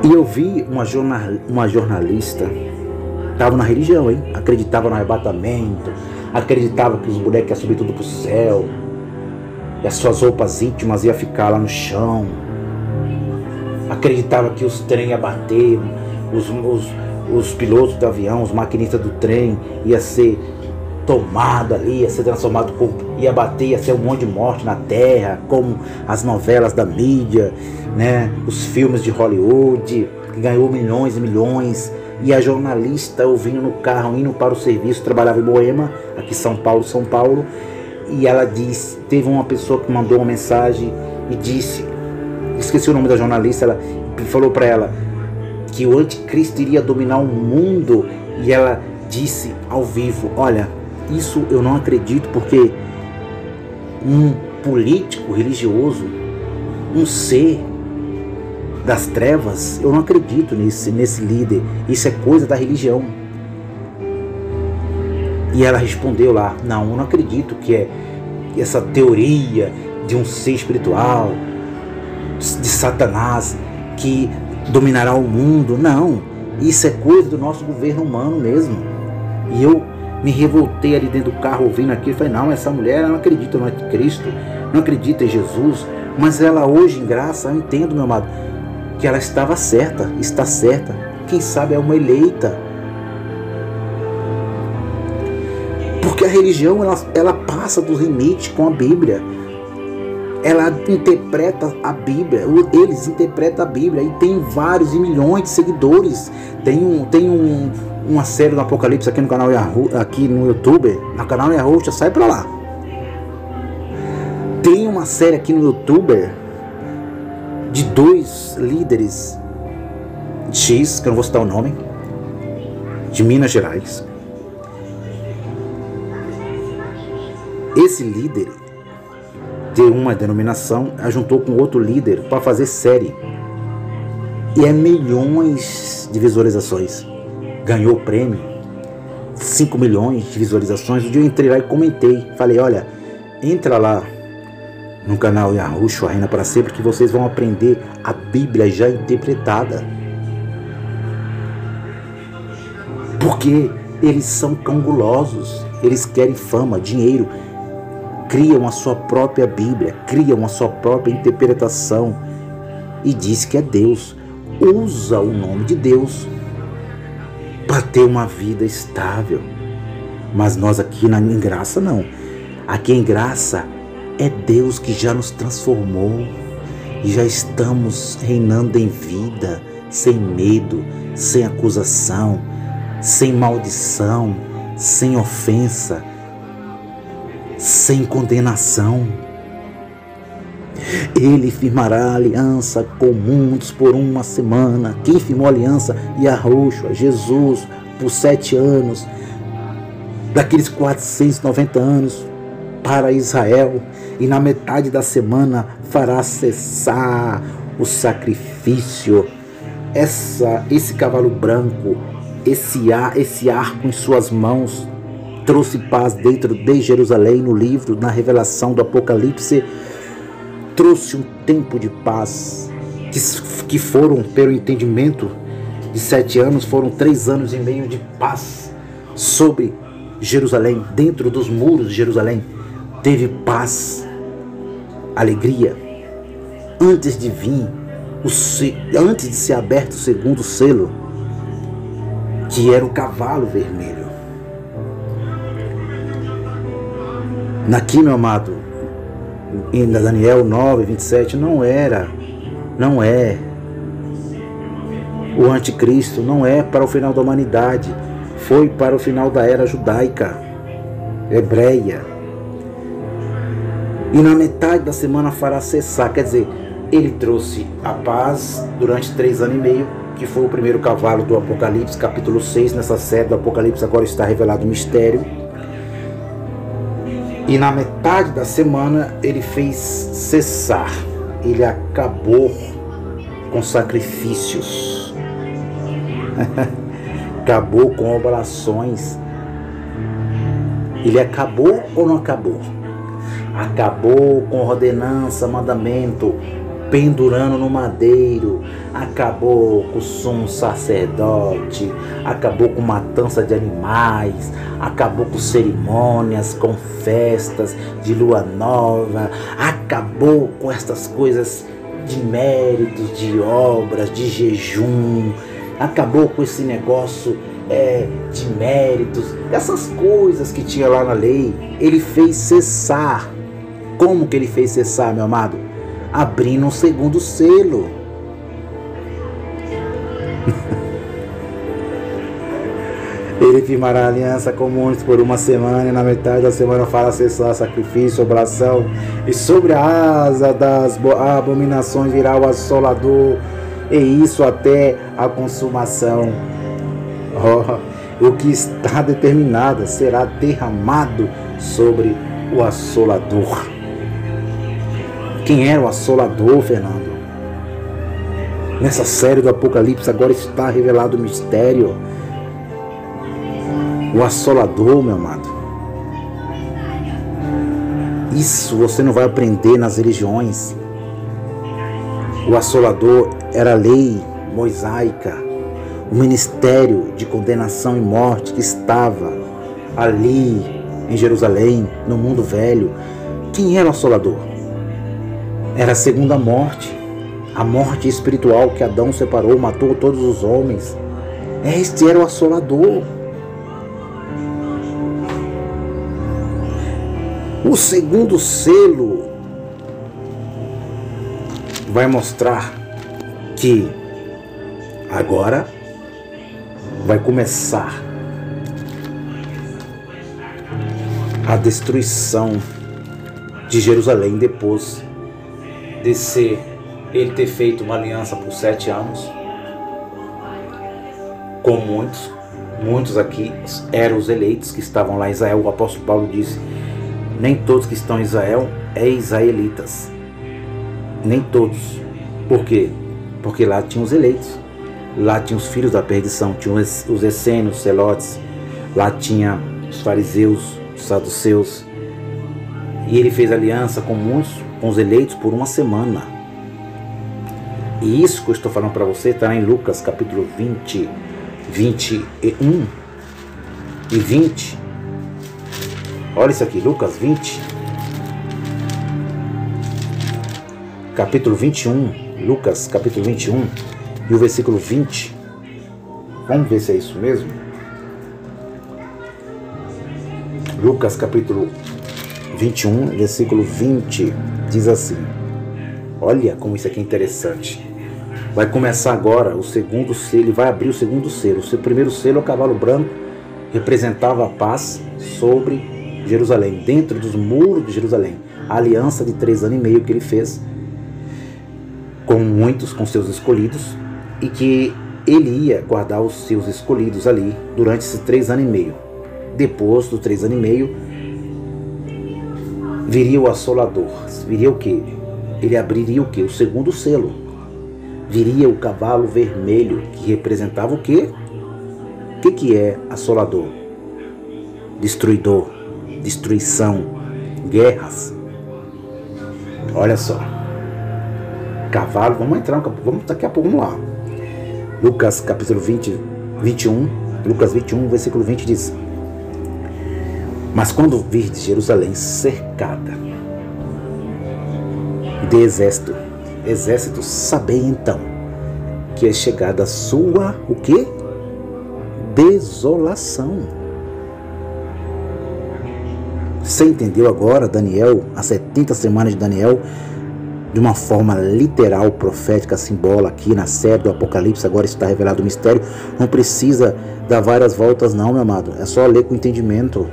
E eu vi uma jornalista, estava na religião, hein? Acreditava no arrebatamento, acreditava que os bonecos iam subir tudo para o céu, e as suas roupas íntimas iam ficar lá no chão, acreditava que os trem iam bater, os pilotos do avião, os maquinistas do trem, ia ser tomado ali, ia ser transformado, ia bater, ia ser um monte de morte na terra, como as novelas da mídia, né? Os filmes de Hollywood, que ganhou milhões e milhões. E a jornalista ouvindo no carro, indo para o serviço, trabalhava em Moema, aqui São Paulo, e ela disse, teve uma pessoa que mandou uma mensagem e disse, esqueci o nome da jornalista, ela falou para ela que o anticristo iria dominar o mundo, e ela disse ao vivo, olha, isso eu não acredito, porque um político religioso, um ser das trevas, eu não acredito nesse líder, isso é coisa da religião. E ela respondeu lá, não, eu não acredito que é essa teoria de um ser espiritual, de Satanás, que dominará o mundo. Não, isso é coisa do nosso governo humano mesmo. E eu me revoltei ali dentro do carro ouvindo aquilo, falei, não, essa mulher não acredita no Cristo, não acredita em Jesus, mas ela hoje, em graça, eu entendo, meu amado, que ela estava certa, está certa, quem sabe é uma eleita. Porque a religião, ela passa dos limites com a Bíblia. Ela interpreta a Bíblia, eles interpretam a Bíblia, e tem vários e milhões de seguidores. Tem uma série do Apocalipse aqui no canal Yahoo, aqui no YouTube, no canal Yahoo, já sai pra lá. Tem uma série aqui no YouTube de 2 líderes X, que eu não vou citar o nome, de Minas Gerais. Esse líder de uma denominação juntou com outro líder para fazer série, e é milhões de visualizações, ganhou o prêmio, 5 milhões de visualizações. Um dia eu entrei lá e comentei, falei, olha, entra lá no canal Yahushua Reina para Sempre, que vocês vão aprender a Bíblia já interpretada, porque eles são cangulosos, eles querem fama, dinheiro, criam a sua própria Bíblia, criam a sua própria interpretação e diz que é Deus, usa o nome de Deus para ter uma vida estável. Mas nós aqui em graça não, aqui em graça é Deus que já nos transformou e já estamos reinando em vida, sem medo, sem acusação, sem maldição, sem ofensa, sem condenação. Ele firmará aliança com muitos por uma semana. Quem firmou aliança? Yahushua, Jesus, por 7 anos, daqueles 490 anos para Israel, e na metade da semana fará cessar o sacrifício. Esse cavalo branco, esse arco em suas mãos, trouxe paz dentro de Jerusalém. No livro, na revelação do Apocalipse, trouxe um tempo de paz, que foram, pelo entendimento de 7 anos, foram 3 anos e meio de paz sobre Jerusalém. Dentro dos muros de Jerusalém teve paz, alegria, antes de ser aberto o segundo selo, que era o cavalo vermelho. Aqui, meu amado, em Daniel 9:27, não é o anticristo, não é para o final da humanidade, foi para o final da era judaica, hebreia. E na metade da semana fará cessar, quer dizer, ele trouxe a paz durante 3 anos e meio, que foi o primeiro cavalo do Apocalipse, capítulo 6, nessa série do Apocalipse agora está revelado o mistério. E na metade da semana ele fez cessar, ele acabou com sacrifícios, acabou com oblações. Ele acabou ou não acabou? Acabou com ordenança, mandamento, pendurando no madeiro, acabou com o sumo sacerdote, acabou com matança de animais, acabou com cerimônias, com festas de lua nova, acabou com estas coisas de méritos, de obras, de jejum, acabou com esse negócio de méritos, essas coisas que tinha lá na lei, ele fez cessar. Como que ele fez cessar, meu amado? Abrindo um segundo selo. Ele firmará aliança com muitos por uma semana, e na metade da semana fará cessar sacrifício, oblação, e sobre a asa das abominações virá o assolador, e isso até a consumação. O que está determinado será derramado sobre o assolador. Quem era o assolador, Fernando? Nessa série do Apocalipse agora está revelado o mistério. O assolador, meu amado. Isso você não vai aprender nas religiões. O assolador era a lei mosaica, o ministério de condenação e morte que estava ali em Jerusalém, no mundo velho. Quem era o assolador? Era a segunda morte, a morte espiritual que Adão separou, matou todos os homens. Este era o assolador. O segundo selo vai mostrar que agora vai começar a destruição de Jerusalém depois de ele ter feito uma aliança por 7 anos com muitos aqui eram os eleitos que estavam lá em Israel. O apóstolo Paulo disse: nem todos que estão em Israel é israelitas. Nem todos. Por quê? Porque lá tinham os eleitos. Lá tinha os filhos da perdição. Tinha os essênios, os zelotes. Lá tinha os fariseus, os saduceus. E ele fez aliança com muitos, com os eleitos por uma semana. E isso que eu estou falando para você está em Lucas capítulo 20, 21 e 20. Olha isso aqui, Lucas 20, capítulo 21, Lucas capítulo 21 e o versículo 20. Vamos ver se é isso mesmo. Lucas capítulo 21, versículo 20, diz assim. Olha como isso aqui é interessante. Vai começar agora o segundo selo, ele vai abrir o segundo selo. O seu primeiro selo, o cavalo branco, representava a paz sobre Jerusalém, dentro dos muros de Jerusalém. A aliança de 3 anos e meio que ele fez com seus escolhidos, e que ele ia guardar os seus escolhidos ali durante esses 3 anos e meio. Depois dos 3 anos e meio viria o assolador. Viria o quê? Ele abriria o quê? O segundo selo. Viria o cavalo vermelho, que representava o quê? O que é assolador? Destruidor, destruição, guerras. Olha só. Cavalo, vamos daqui a pouco, vamos lá. Lucas capítulo 21, Lucas 21, versículo 20 diz: mas quando virdes Jerusalém cercada de exército, sabei então que é chegada a sua, o quê? Desolação. Você entendeu agora, Daniel, as 70 semanas de Daniel, de uma forma literal, profética, simbólica, aqui na série do Apocalipse, agora está revelado o mistério. Não precisa dar várias voltas não, meu amado. É só ler com entendimento.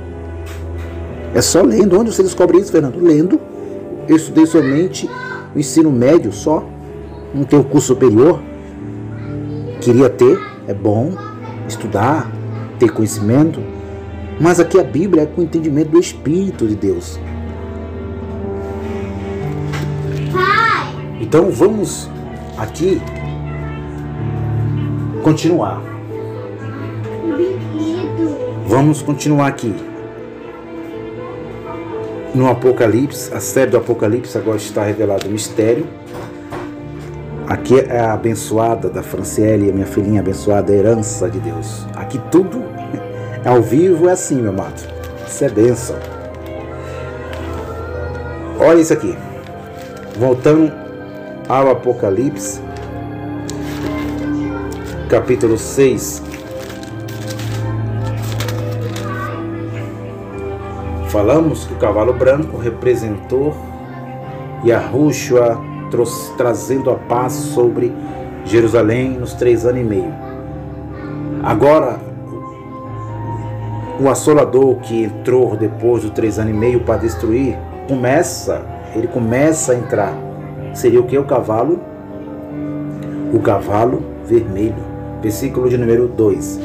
É só lendo. Onde você descobre isso, Fernando? Lendo. Eu estudei somente o ensino médio só. Não tenho curso superior. Queria ter. É bom estudar, ter conhecimento. Mas aqui a Bíblia é com o entendimento do Espírito de Deus. Então vamos aqui continuar. Vamos continuar aqui no Apocalipse. A série do Apocalipse agora está revelado o mistério. Aqui é a abençoada da Franciele, a minha filhinha abençoada, a herança de Deus. Aqui tudo é ao vivo, é assim, meu amado. Isso é bênção. Olha isso aqui. Voltando ao Apocalipse, capítulo 6, Falamos que o cavalo branco representou Yahushua trazendo a paz sobre Jerusalém nos 3 anos e meio. Agora, o assolador que entrou depois dos 3 anos e meio para destruir, ele começa a entrar. Seria o que? O cavalo vermelho. Versículo de número 2.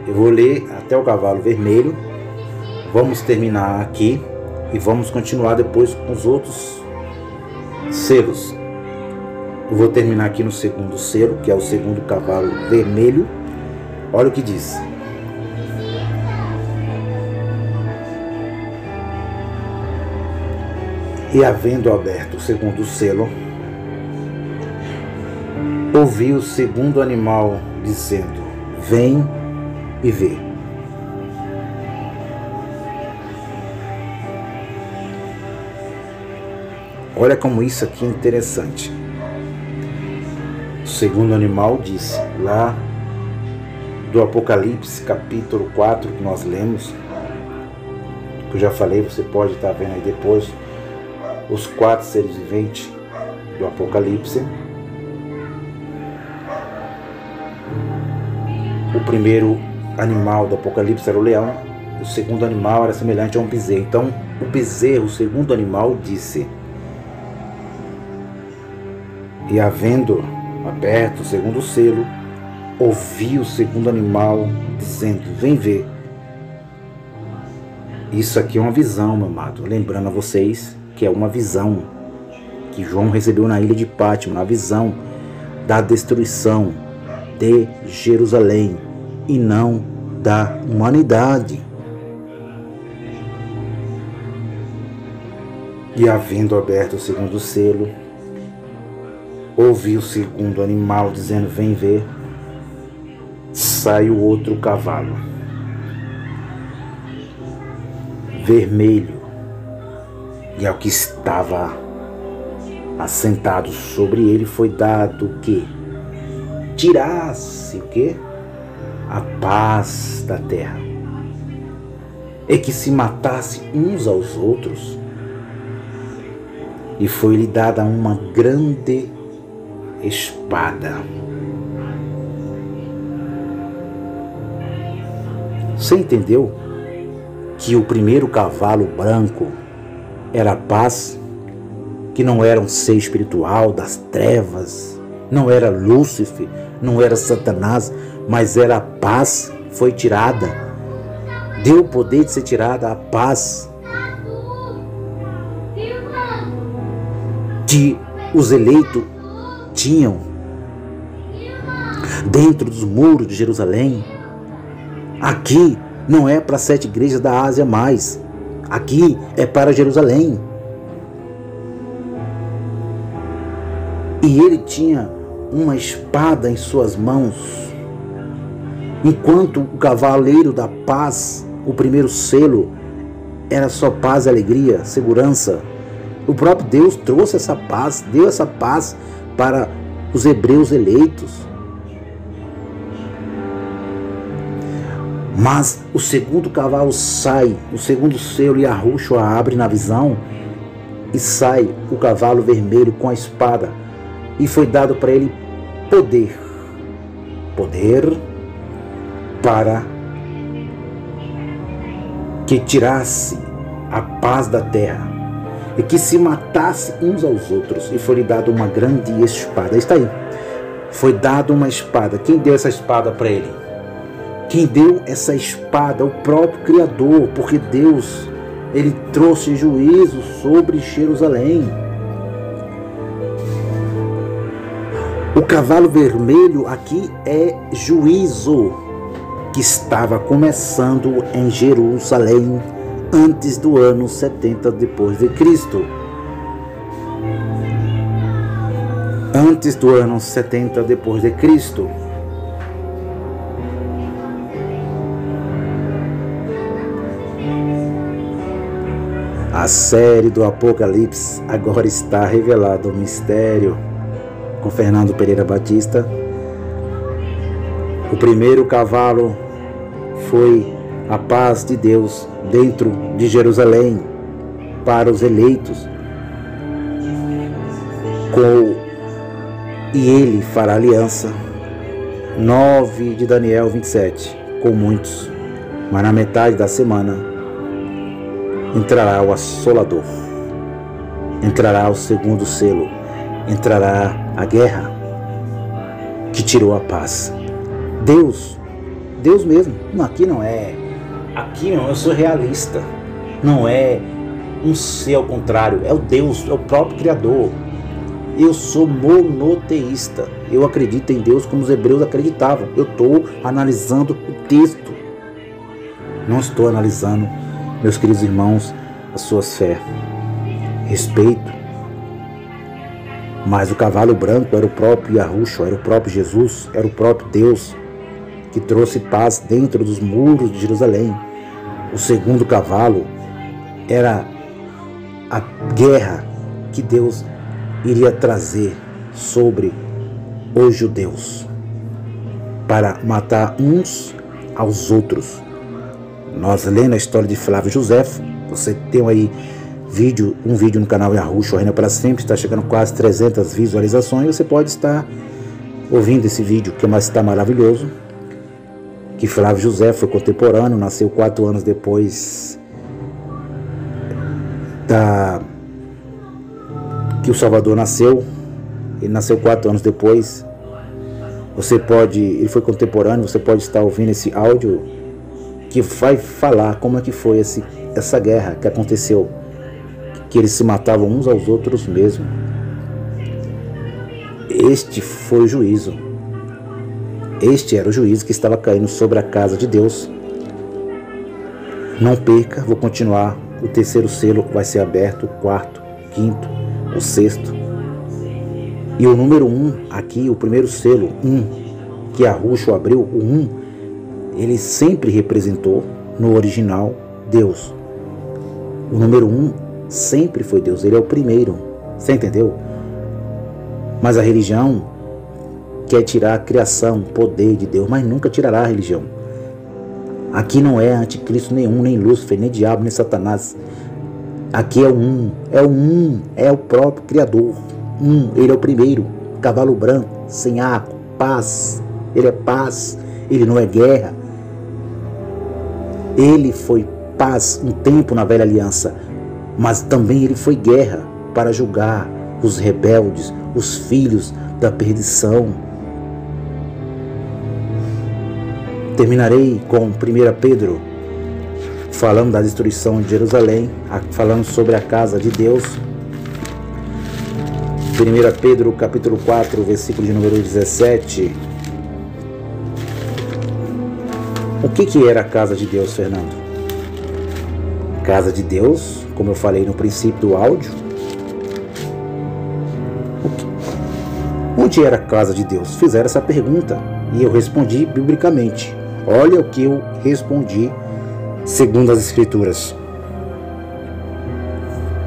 Eu vou ler até o cavalo vermelho. Vamos terminar aqui e vamos continuar depois com os outros selos. Eu vou terminar aqui no segundo selo, que é o segundo cavalo vermelho. Olha o que diz. E havendo aberto o segundo selo, ouvi o segundo animal dizendo: vem e vê. Olha como isso aqui é interessante. O segundo animal disse, lá do Apocalipse, capítulo 4, que nós lemos, que eu já falei, você pode estar vendo aí depois, os 4 seres viventes do Apocalipse. O primeiro animal do Apocalipse era o leão, o segundo animal era semelhante a um bezerro. Então, o bezerro, o segundo animal, disse: e havendo aberto o segundo selo, ouvi o segundo animal dizendo: vem ver. Isso aqui é uma visão, meu amado. Lembrando a vocês que é uma visão que João recebeu na ilha de Pátimo, na visão da destruição de Jerusalém e não da humanidade. E havendo aberto o segundo selo, ouvi o segundo animal dizendo: vem ver. Sai o outro cavalo, vermelho, e ao que estava assentado sobre ele foi dado o quê? Tirasse o quê? A paz da terra, e que se matasse uns aos outros, e foi-lhe dada uma grande espada. Você entendeu que o primeiro cavalo branco era a paz, que não era um ser espiritual das trevas, não era Lúcifer, não era Satanás, mas era a paz, foi tirada, deu o poder de ser tirada a paz que os eleitos tinham dentro dos muros de Jerusalém. Aqui não é para 7 igrejas da Ásia mais, aqui é para Jerusalém. E ele tinha uma espada em suas mãos, enquanto o cavaleiro da paz, o primeiro selo, era só paz, alegria, segurança. O próprio Deus trouxe essa paz, deu essa paz para os hebreus eleitos. Mas o segundo cavalo sai, o segundo selo, e Yahushua abre na visão, e sai o cavalo vermelho com a espada, e foi dado para ele poder para que tirasse a paz da terra, e que se matasse uns aos outros, e foi-lhe dado uma grande espada. Está aí, foi dado uma espada. Quem deu essa espada para ele? Quem deu essa espada? O próprio Criador, porque Deus, ele trouxe juízo sobre Jerusalém. O cavalo vermelho aqui é juízo que estava começando em Jerusalém antes do ano 70 depois de Cristo. Antes do ano 70 depois de Cristo. A série do Apocalipse agora está revelado o mistério com Fernando Pereira Batista. O primeiro cavalo foi a paz de Deus dentro de Jerusalém para os eleitos. E ele fará aliança, 9 de Daniel 27, com muitos, mas na metade da semana entrará o assolador, entrará o segundo selo, entrará a guerra que tirou a paz. Deus mesmo, aqui eu sou realista, não é um ser ao contrário, é o Deus, é o próprio Criador. Eu sou monoteísta, eu acredito em Deus como os hebreus acreditavam. Eu estou analisando o texto, não estou analisando, meus queridos irmãos, as suas fé. Respeito, mas o cavalo branco era o próprio Yahushua, era o próprio Jesus, era o próprio Deus que trouxe paz dentro dos muros de Jerusalém. O segundo cavalo era a guerra que Deus iria trazer sobre os judeus para matar uns aos outros. Nós lendo a história de Flávio Josefo, você tem aí um vídeo no canal Yahushua Reina para Sempre, está chegando quase 300 visualizações. Você pode estar ouvindo esse vídeo, que está maravilhoso, que Flávio Josefo foi contemporâneo, nasceu 4 anos depois que o Salvador nasceu. Ele nasceu 4 anos depois. Ele foi contemporâneo, você pode estar ouvindo esse áudio que vai falar como é que foi essa guerra que aconteceu, que eles se matavam uns aos outros mesmo. Este foi o juízo. Este era o juízo que estava caindo sobre a casa de Deus. Não perca, vou continuar. O terceiro selo vai ser aberto, o quarto, quinto, o sexto. E o número 1, aqui, o primeiro selo, 1, que Yahushua abriu, o 1, ele sempre representou, no original, Deus. O número 1 sempre foi Deus, ele é o primeiro. Você entendeu? Mas a religião quer tirar a criação, o poder de Deus, mas nunca tirará a religião. Aqui não é anticristo nenhum, nem Lúcifer, nem diabo, nem Satanás. Aqui é o próprio Criador. Ele é o primeiro, cavalo branco, sem arco, paz. Ele é paz, ele não é guerra. Ele foi paz um tempo na velha aliança, mas também ele foi guerra para julgar os rebeldes, os filhos da perdição. Terminarei com 1 Pedro, falando da destruição de Jerusalém, falando sobre a casa de Deus. 1 Pedro capítulo 4, versículo de número 17. O que era a casa de Deus, Fernando? Casa de Deus, como eu falei no princípio do áudio. Onde era a casa de Deus? Fizeram essa pergunta e eu respondi biblicamente. Olha o que eu respondi segundo as Escrituras.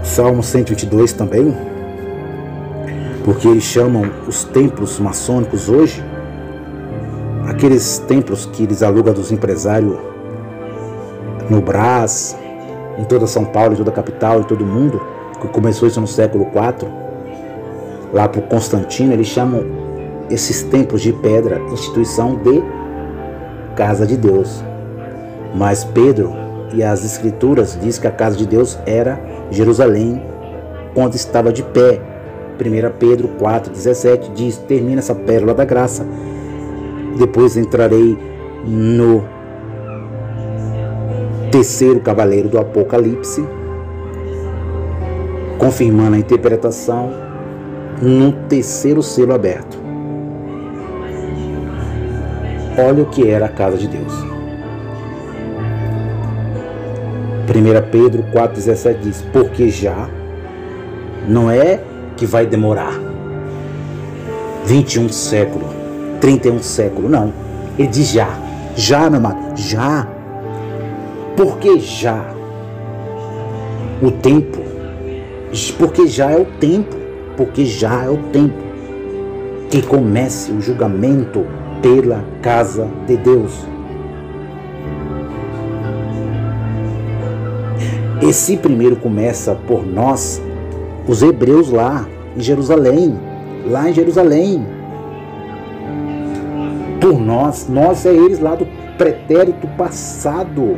Salmo 122 também, porque eles chamam os templos maçônicos hoje, aqueles templos que eles alugam dos empresários no Brás, em toda São Paulo, em toda a capital, em todo o mundo, que começou isso no século IV, lá por Constantino. Eles chamam esses templos de pedra instituição de casa de Deus. Mas Pedro e as Escrituras diz que a casa de Deus era Jerusalém, quando estava de pé. 1 Pedro 4,17 diz: termina essa pérola da graça. Depois entrarei no terceiro cavaleiro do Apocalipse, confirmando a interpretação no terceiro selo aberto. Olha o que era a casa de Deus. 1 Pedro 4,17 diz: porque já não é que vai demorar 21 séculos, 31 séculos, não. Ele diz já, meu amado, já. Porque já o tempo, porque já é o tempo, porque já é o tempo que comece o julgamento pela casa de Deus. E se primeiro começa por nós, os hebreus lá em Jerusalém, por nós é eles lá do pretérito passado,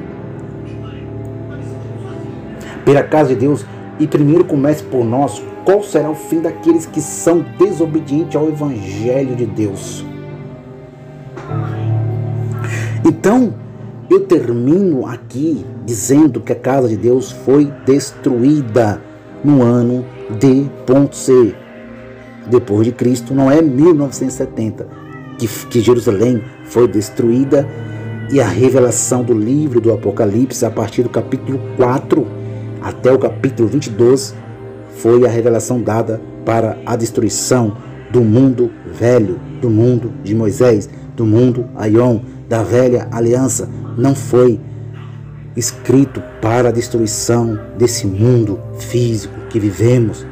pela casa de Deus, e primeiro comece por nós, qual será o fim daqueles que são desobedientes ao Evangelho de Deus? Então, eu termino aqui dizendo que a casa de Deus foi destruída no ano D.C. depois de Cristo, não é 1970, que Jerusalém foi destruída, e a revelação do livro do Apocalipse, a partir do capítulo 4 até o capítulo 22, foi a revelação dada para a destruição do mundo velho, do mundo de Moisés, do mundo Aion, da velha aliança. Não foi escrito para a destruição desse mundo físico que vivemos,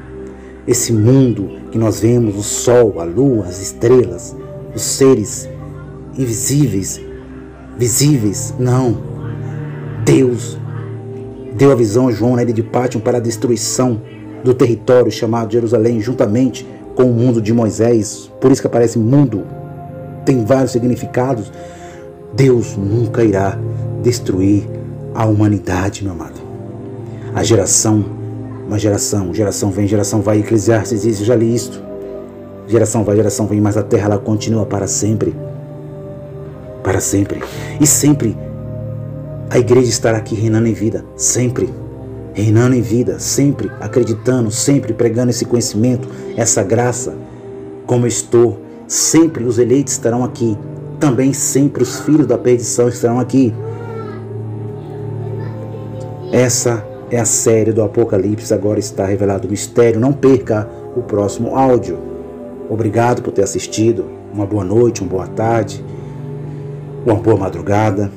esse mundo que nós vemos, o sol, a lua, as estrelas, os seres invisíveis, visíveis. Não. Deus deu a visão a João na ilha de Pátion para a destruição do território chamado Jerusalém, juntamente com o mundo de Moisés. Por isso que aparece mundo, tem vários significados. Deus nunca irá destruir a humanidade, meu amado. Geração vem, geração vai. Eclesiastes diz, eu já li isto. Geração vai, geração vem, mas a terra ela continua para sempre. Para sempre. E sempre a igreja estará aqui reinando em vida. Sempre. Reinando em vida. Sempre acreditando, sempre pregando esse conhecimento, essa graça. Como eu estou. Sempre os eleitos estarão aqui. Também sempre os filhos da perdição estarão aqui. Essa é a série do Apocalipse, agora está revelado o mistério. Não perca o próximo áudio. Obrigado por ter assistido. Uma boa noite, uma boa tarde, uma boa madrugada.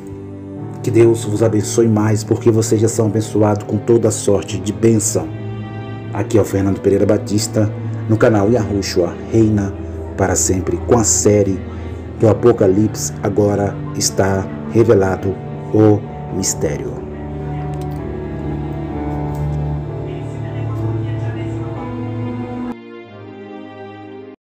Que Deus vos abençoe mais, porque vocês já são abençoados com toda sorte de bênção. Aqui é o Fernando Pereira Batista, no canal Yahushua Reina para Sempre, com a série do Apocalipse. Agora está revelado o mistério.